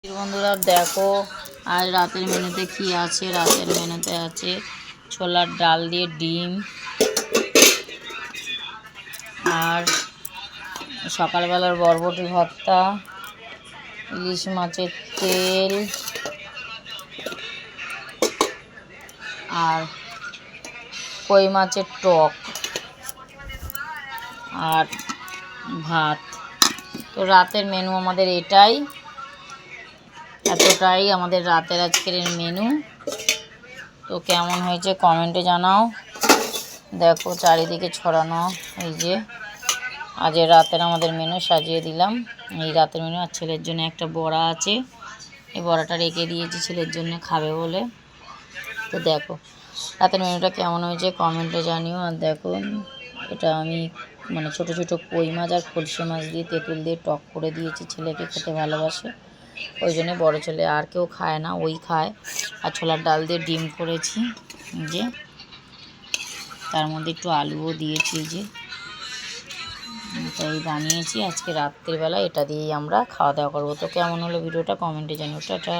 বন্ধুরা দেখো আজ রাতের মেনুতে কি আছে। রাতের মেনুতে আছে ছোলার ডাল দিয়ে ডিম, আর সকালবেলার বরবটি ভর্তা, ইলিশ মাছের তেল, আর কই মাছের টক, আর ভাত। তো রাতের মেনু আমাদের এতটাই আমাদের রাতের আজকের মেনু। তো কেমন হয়েছে কমেন্টে জানাও। দেখো চারিদিকে ছড়ানো এই যে আজের রাতের আমাদের মেনু সাজিয়ে দিলাম। এই রাতের মেনু। আর ছেলের জন্য একটা বড়া আছে, এই বড়াটা রেখে দিয়েছি ছেলের জন্য খাবে বলে। তো দেখো রাতের মেনুটা কেমন হয়েছে কমেন্টে জানিও। আর দেখো এটা আমি ছোট ছোট কই মাছ আর খলসে মাছ দিয়ে তেঁতুল দিয়ে টক করে দিয়েছি। ছেলেকে খেতে ভালোবাসে, ওই জন্য বড়ো ছেলে আর কেউ খায় না, ওই খায়। আর ছোলার ডাল দিয়ে ডিম করেছি, যে তার মধ্যে একটু আলুও দিয়েছি, যে এটাই বানিয়েছি আজকে রাত্রিবেলা। এটা দিয়েই আমরা খাওয়া দাওয়া করবো। তো কেমন হলো ভিডিওটা কমেন্টে জানিও। টাটা।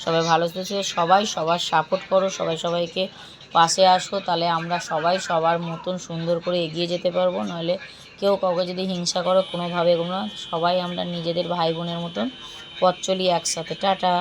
সবাই ভালো থেকো, সবাই সবার সাপোর্ট করো, সবাই সবাইকে পাশে আসো, তাহলে আমরা সবাই সবার মতন সুন্দর করে এগিয়ে যেতে পারবো। নাহলে কেউ কাউকে যদি হিংসা করো কোনোভাবে, সবাই আমরা নিজেদের ভাই বোনের মতন পথ চলি একসাথে। টাটা।